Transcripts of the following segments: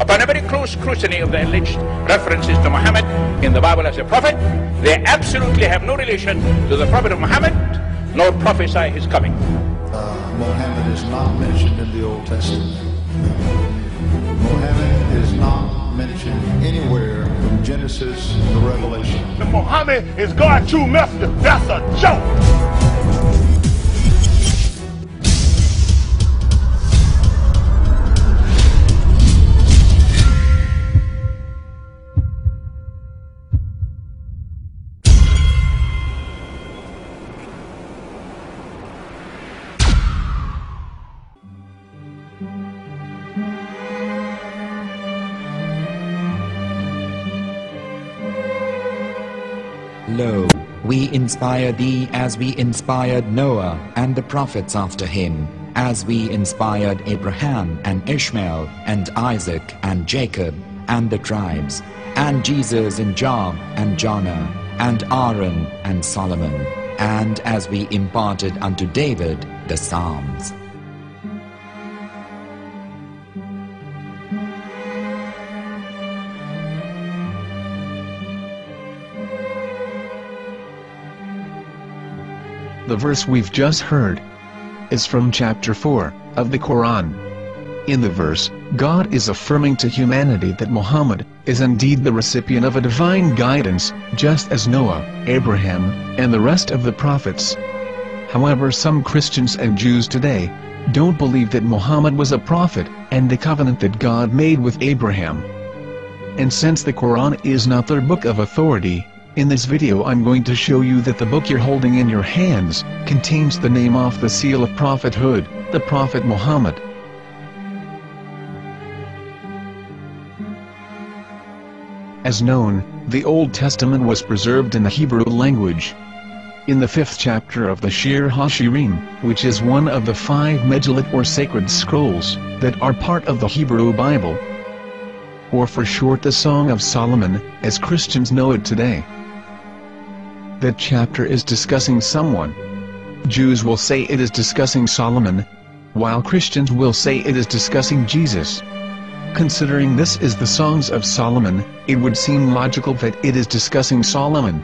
Upon a very close scrutiny of the alleged references to Muhammad in the Bible as a prophet, they absolutely have no relation to the prophet of Muhammad, nor prophesy his coming. Muhammad is not mentioned in the Old Testament. Muhammad is not mentioned anywhere from Genesis to Revelation. Muhammad is God's true messenger. That's a joke. Lo, we inspire thee as we inspired Noah and the prophets after him, as we inspired Abraham and Ishmael and Isaac and Jacob and the tribes, and Jesus and Job and Jonah and Aaron and Solomon, and as we imparted unto David the Psalms. The verse we've just heard is from chapter 4 of the Quran. In the verse, God is affirming to humanity that Muhammad is indeed the recipient of a divine guidance, just as Noah, Abraham, and the rest of the prophets. However, some Christians and Jews today don't believe that Muhammad was a prophet and the covenant that God made with Abraham. And since the Quran is not their book of authority, in this video I'm going to show you that the book you're holding in your hands contains the name off the seal of prophethood, the Prophet Muhammad. As known, the Old Testament was preserved in the Hebrew language. In the 5th chapter of the Shir HaShirim, which is one of the 5 Megillot or sacred scrolls that are part of the Hebrew Bible, or for short the Song of Solomon, as Christians know it today. That chapter is discussing someone. Jews will say it is discussing Solomon, while Christians will say it is discussing Jesus. Considering this is the Songs of Solomon, it would seem logical that it is discussing Solomon.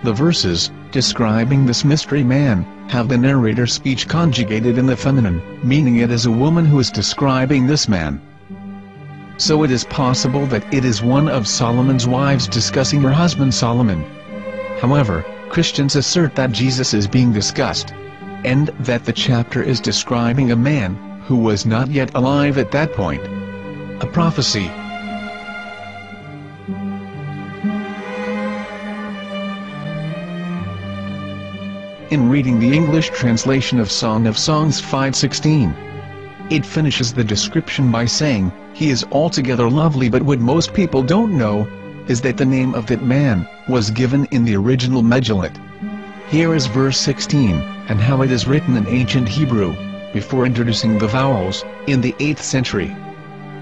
The verses, describing this mystery man, have the narrator's speech conjugated in the feminine, meaning it is a woman who is describing this man. So it is possible that it is one of Solomon's wives discussing her husband Solomon. However, Christians assert that Jesus is being discussed, and that the chapter is describing a man who was not yet alive at that point. A prophecy. In reading the English translation of Song of Songs 5:16, it finishes the description by saying, "He is altogether lovely," but what most people don't know is that the name of that man was given in the original Megillot. Here is verse 16, and how it is written in ancient Hebrew, before introducing the vowels, in the 8th century.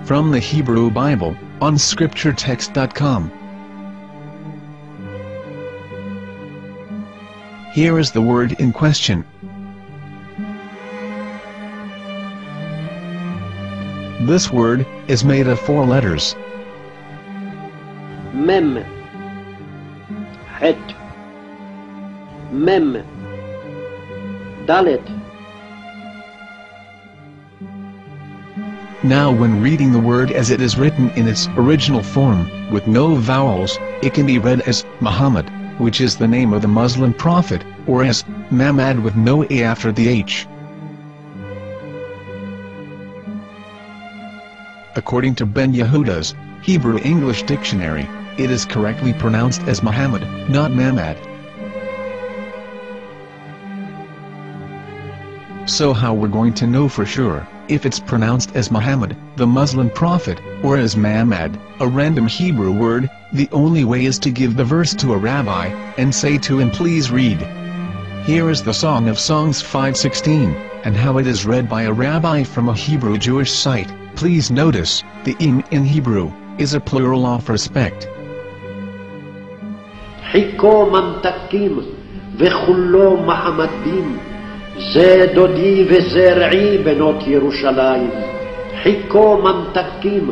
From the Hebrew Bible, on scripturetext.com. Here is the word in question. This word is made of 4 letters. Mem, Het, Mem, Dalet. Now when reading the word as it is written in its original form, with no vowels, it can be read as Muhammad, which is the name of the Muslim prophet, or as Mamad with no A after the H. According to Ben Yehuda's Hebrew-English dictionary, it is correctly pronounced as Muhammad, not Mamad. So how we're going to know for sure if it's pronounced as Muhammad, the Muslim prophet, or as Mamad, a random Hebrew word? The only way is to give the verse to a rabbi, and say to him, "Please read." Here is the Song of Songs 5:16, and how it is read by a rabbi from a Hebrew Jewish site. Please notice, the im in Hebrew is a plural of respect. חיכו ממתקים וכולו מחמדים, זה דודי וזה רעי בנות ירושלים. חיכו ממתקים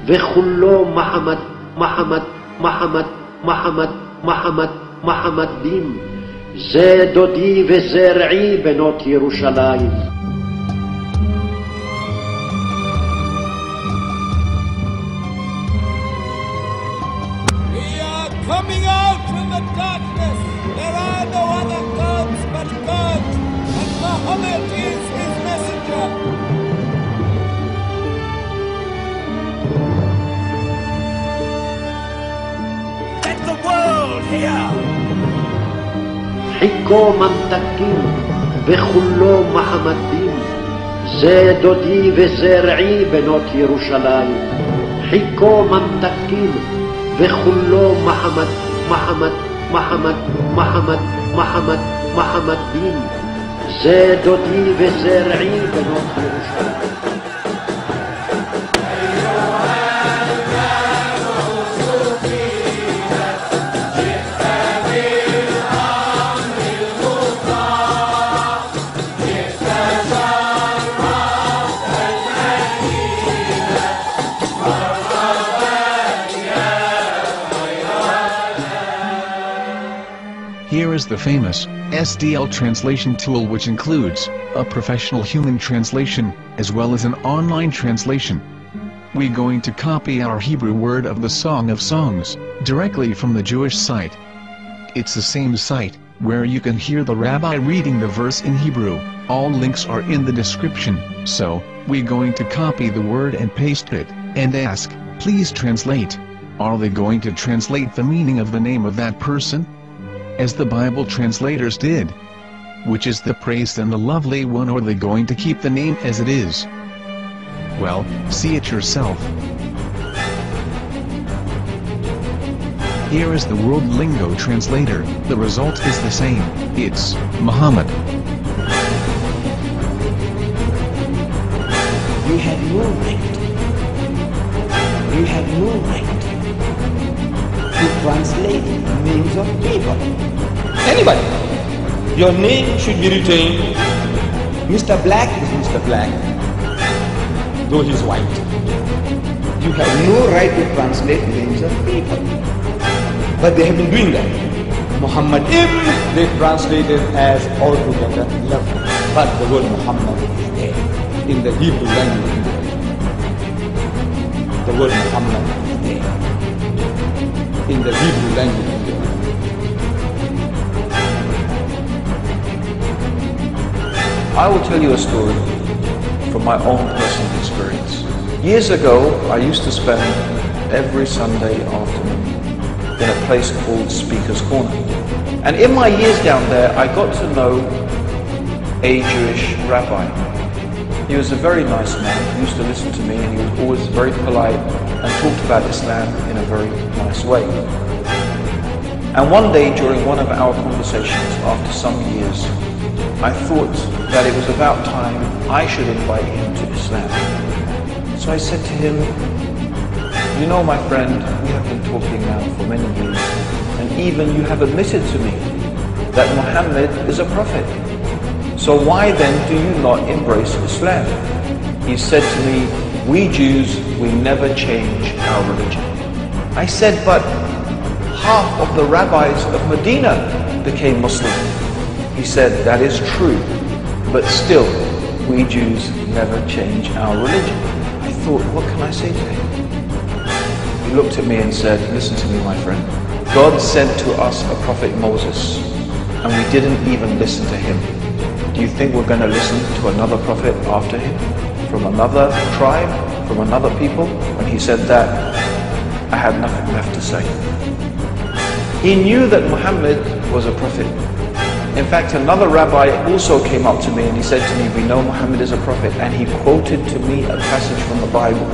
וכולו מחמד, מחמד, מחמד, מחמד, מחמד, מחמדים. זה דודי וזה רעי בנות ירושלים. Coming out from the darkness, there are no other gods but God, and Muhammad is his messenger. Let the world hear. חיקו ממתקים וכולו מחמדים, זה דודי וזה רעי בנות ירושלים. חיקו ממתקים וכולו מחמד, מחמד, מחמד, מחמד, מחמד, מחמדים. זה דודי וזה רעי בנות ירושלים. Here is the famous SDL translation tool, which includes a professional human translation, as well as an online translation. We're going to copy our Hebrew word of the Song of Songs, directly from the Jewish site. It's the same site, where you can hear the rabbi reading the verse in Hebrew. All links are in the description, so, we're going to copy the word and paste it, and ask, please translate. Are they going to translate the meaning of the name of that person? As the Bible translators did. Which is the praised and the lovely one, or are they going to keep the name as it is? Well, see it yourself. Here is the World Lingo translator. The result is the same. It's Muhammad. You have no right. You have no right to translate names of people. Anybody. Your name should be retained. Mr. Black is Mr. Black, though he's white. You have no right to translate names of people. But they have been doing that. Muhammad ibn, they translated as altogether lovely. But the word Muhammad is there in the Hebrew language. The word Muhammad is there in the Hebrew language. I will tell you a story from my own personal experience. Years ago, I used to spend every Sunday afternoon in a place called Speaker's Corner. And in my years down there, I got to know a Jewish rabbi. He was a very nice man. He used to listen to me, and he was always very polite and talked about Islam in a very nice way. And one day during one of our conversations after some years, I thought that it was about time I should invite him to Islam. So I said to him, you know, my friend, we have been talking now for many years, and even you have admitted to me that Muhammad is a prophet. So why then do you not embrace Islam? He said to me, we Jews, we never change our religion. I said, but half of the rabbis of Medina became Muslim. He said, that is true, but still, we Jews never change our religion. I thought, what can I say to him? He looked at me and said, listen to me, my friend. God sent to us a prophet Moses, and we didn't even listen to him. Do you think we're going to listen to another prophet after him? From another tribe? From another people? When he said that, I had nothing left to say. He knew that Muhammad was a prophet. In fact, another rabbi also came up to me and he said to me, we know Muhammad is a prophet, and he quoted to me a passage from the Bible.